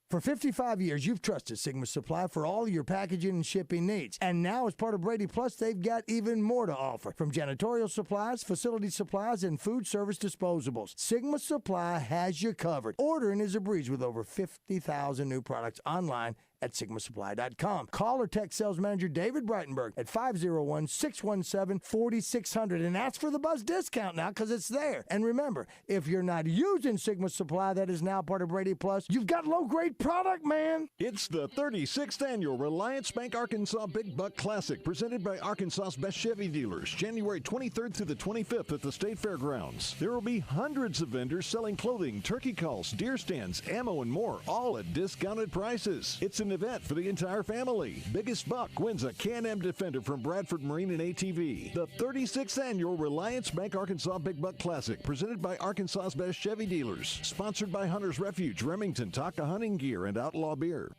L: For 55 years, you've trusted Sigma Supply for all your packaging and shipping needs. And now, as part of Brady Plus, they've got even more to offer. From janitorial supplies, facility supplies, and food service disposables, Sigma Supply has you covered. Ordering is a breeze with over 50,000 new products online at SigmaSupply.com. Call or text sales manager David Breitenberg at 501-617-4600 and ask for the Buzz discount now because it's there. And remember, if you're not using Sigma Supply that is now part of Brady Plus, you've got low-grade product, man.
M: It's the 36th annual Reliance Bank Arkansas Big Buck Classic presented by Arkansas's best Chevy dealers, January 23rd through the 25th at the State Fairgrounds. There will be hundreds of vendors selling clothing, turkey calls, deer stands, ammo, and more, all at discounted prices. It's an event for the entire family. Biggest buck wins a Can-Am Defender from Bradford Marine and ATV. The 36th annual Reliance Bank Arkansas Big Buck Classic, presented by Arkansas's best Chevy dealers. Sponsored by Hunter's Refuge, Remington, Taka Hunting Gear, and Outlaw Beer.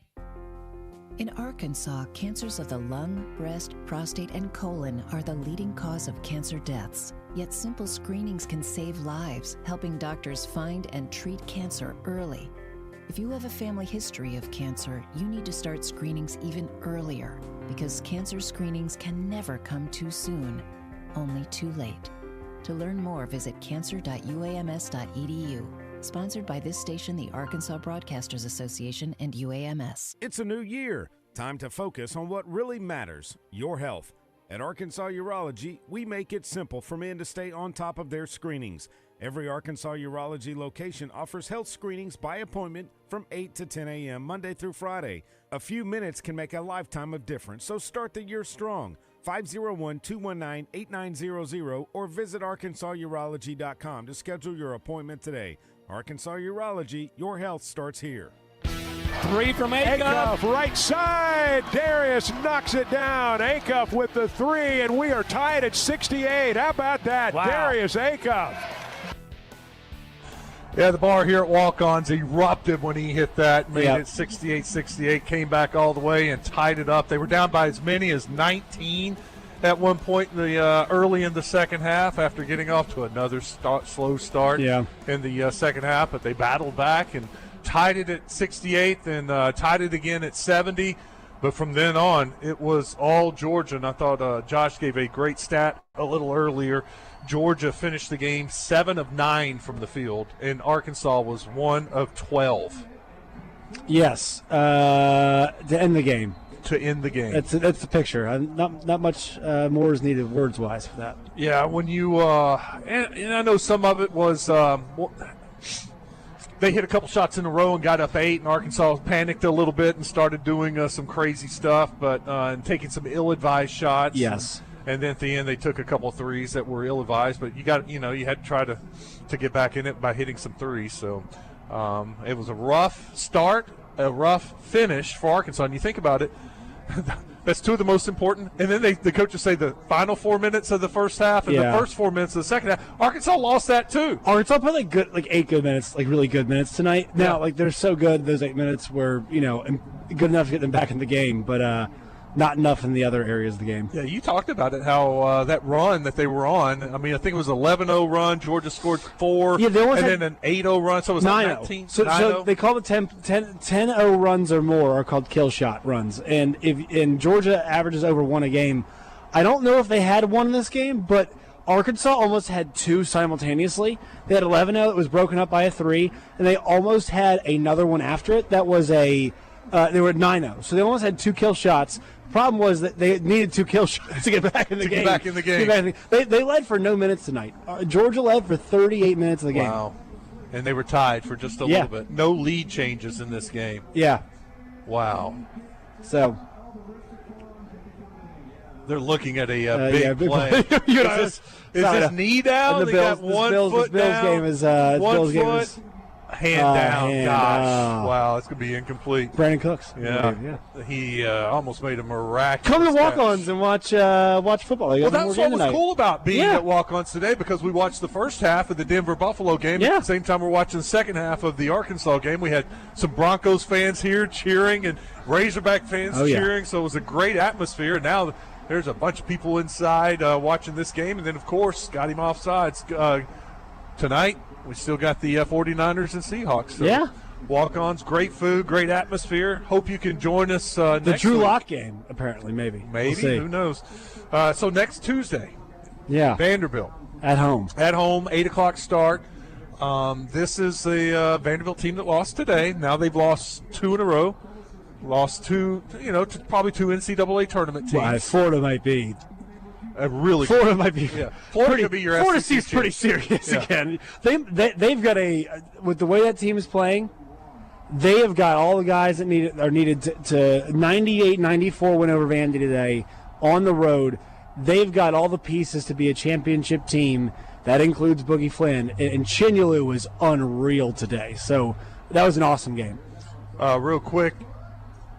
N: In Arkansas, cancers of the lung, breast, prostate, and colon are the leading cause of cancer deaths. Yet simple screenings can save lives, helping doctors find and treat cancer early. If you have a family history of cancer, you need to start screenings even earlier because cancer screenings can never come too soon, only too late. To learn more, visit cancer.uams.edu. Sponsored by this station, the Arkansas Broadcasters Association, and UAMS.
Z: It's a new year. Time to focus on what really matters, your health. At Arkansas Urology, we make it simple for men to stay on top of their screenings. Every Arkansas Urology location offers health screenings by appointment from 8 to 10 a.m. Monday through Friday. A few minutes can make a lifetime of difference, so start the year strong. 501-219-8900 or visit ArkansasUrology.com to schedule your appointment today. Arkansas Urology, your health starts here.
D: Three from Acuff, right side. Darius knocks it down. Acuff with the three, and we are tied at 68. How about that? Wow. Darius Acuff.
E: Yeah, the bar here at Walk-Ons erupted when he hit that, made it 68-68, came back all the way and tied it up. They were down by as many as 19 at one point in the early in the second half after getting off to another slow start in the second half, but they battled back and tied it at 68 and tied it again at 70. But from then on, it was all Georgia, and I thought Josh gave a great stat a little earlier. Georgia finished the game 7 of 9 from the field, and Arkansas was 1 of 12.
F: Yes, to end the game.
E: To end the game.
F: That's the picture. Not much more is needed words-wise for that.
E: Yeah, when you and I know some of it was they they hit a couple shots in a row and got up 8, and Arkansas panicked a little bit and started doing some crazy stuff, and taking some ill-advised shots.
F: Yes.
E: And then at the end, they took a couple of threes that were ill-advised, but you had to try to get back in it by hitting some threes. So it was a rough start, a rough finish for Arkansas. And you think about it, that's two of the most important. And then the coaches say the final 4 minutes of the first half and the first 4 minutes of the second half. Arkansas lost that too.
F: Arkansas played 8 good minutes, really good minutes tonight. Now, they're so good, those 8 minutes were, good enough to get them back in the game, but not enough in the other areas of the game.
E: Yeah, you talked about it, how that run that they were on. I mean, I think it was an 11-0 run. Georgia scored 4, and then an 8-0 run. So it was 19.
F: So they call it 10-0 runs or more are called kill shot runs. And if Georgia averages over 1 a game, I don't know if they had one in this game, but Arkansas almost had 2 simultaneously. They had 11-0 that was broken up by a 3, and they almost had another one after it that was they were at 9-0. So they almost had 2 kill shots. Problem was that they needed 2 kill shots to get back in the game.
E: Get back in the game.
F: They led for no minutes tonight. Georgia led for 38 minutes of the game.
E: Wow. And they were tied for just a little bit. No lead changes in this game.
F: Yeah.
E: Wow.
F: So
E: they're looking at a big play. Is this knee down?
F: The
E: they
F: Bills,
E: got 1 foot
F: Bills
E: down.
F: Game is
E: 1 foot. Hand down.
F: Hand.
E: Gosh. Wow, it's going to be incomplete.
F: Brandon Cooks.
E: Yeah. He almost made a miraculous
F: Come to
E: catch.
F: Walk-Ons and watch football.
E: Well, that's what was cool about being at Walk-Ons today, because we watched the first half of the Denver-Buffalo game. At the same time, we're watching the second half of the Arkansas game. We had some Broncos fans here cheering and Razorback fans cheering, so it was a great atmosphere. And now there's a bunch of people inside watching this game. And then, of course, got him offsides. Tonight, we still got the 49ers and Seahawks. So Walk-ons, great food, great atmosphere. Hope you can join us next
F: The Drew
E: week.
F: Lock game, apparently, maybe.
E: Maybe,
F: We'll see.
E: who knows. So next Tuesday, Vanderbilt.
F: At home.
E: At home, 8 o'clock start. This is the Vanderbilt team that lost today. Now they've lost 2 in a row. Lost 2, probably 2 NCAA tournament teams.
F: Well, Florida might be.
E: Florida
F: might be.
E: Florida could be your
F: Florida
E: SEC
F: seems pretty serious
E: Yeah.
F: again. They've got with the way that team is playing, they have got all the guys that needed to 98-94 win over Vandy today on the road. They've got all the pieces to be a championship team. That includes Boogie Flynn, and Chinyalu was unreal today. So that was an awesome game.
E: Real quick.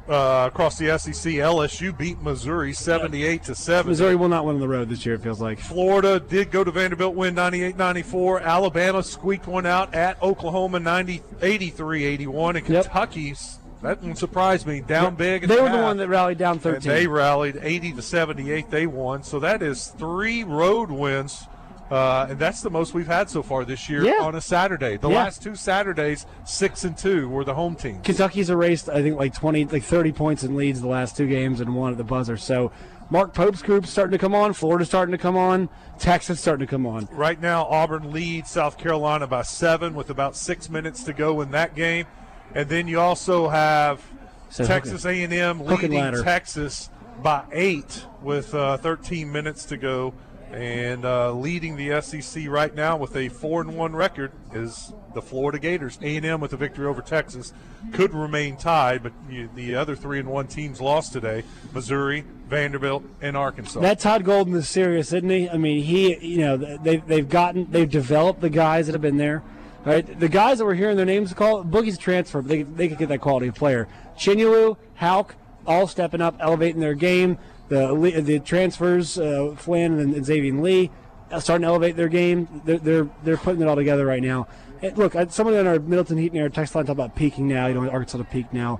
E: Across the SEC, LSU beat Missouri 78-7.
F: Missouri will not win on the road this year, it feels like.
E: Florida did go to Vanderbilt, win 98-94. Alabama squeaked one out at Oklahoma 83-81. And Kentucky's, that one surprised me, down big.
F: They were the one that rallied down 13.
E: And they rallied 80-78. They won. So that is 3 road wins. And that's the most we've had so far this year on a Saturday. The last 2 Saturdays, 6-2, were the home teams.
F: Kentucky's erased, I think, 30 points in leads the last 2 games and won at the buzzer. So Mark Pope's group's starting to come on. Florida's starting to come on. Texas starting to come on.
E: Right now, Auburn leads South Carolina by 7 with about 6 minutes to go in that game. And then you also have Texas A&M leading Texas by 8 with 13 minutes to go. And leading the SEC right now with a 4-1 record is the Florida Gators. A&M with a victory over Texas could remain tied, but the other 3-1 teams lost today: Missouri, Vanderbilt, and Arkansas.
F: That Todd Golden is serious, isn't he? I mean, they've developed the guys that have been there. Right, the guys that we're hearing their names called, Boogie's transfer, but they could get that quality of player. Chinyalu, Hauk, all stepping up, elevating their game. The transfers, Flynn and Xavier Lee, starting to elevate their game. They're putting it all together right now. And look, someone on our Middleton Heat and Air text line talk about peaking now. Arkansas to peak now.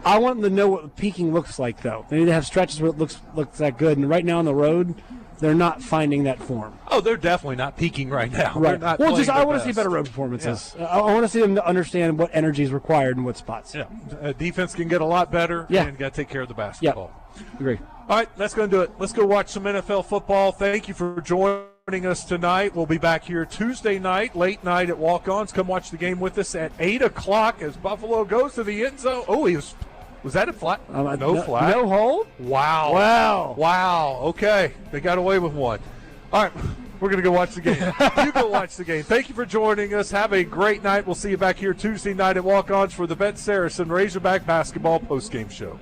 F: I want them to know what peaking looks like, though. They need to have stretches where it looks that good. And right now on the road, they're not finding that form.
E: Oh, they're definitely not peaking right now.
F: Right.
E: They're not
F: Well,
E: playing
F: I
E: their
F: want to see
E: best.
F: better road performances. Yeah. I want to see them to understand what energy is required in what spots.
E: Yeah. Defense can get a lot better.
F: Yeah.
E: And got to take care of the basketball.
F: Agree.
E: All right, let's go and do it. Let's go watch some NFL football. Thank you for joining us tonight. We'll be back here Tuesday night, late night at Walk-Ons. Come watch the game with us at 8 o'clock as Buffalo goes to the end zone. Oh, was that a flat? No flat.
F: No hold?
E: Wow.
F: Wow.
E: Wow. Okay. They got away with one. All right. We're going to go watch the game. You go watch the game. Thank you for joining us. Have a great night. We'll see you back here Tuesday night at Walk-Ons for the BetSaracen Razorback Basketball postgame show.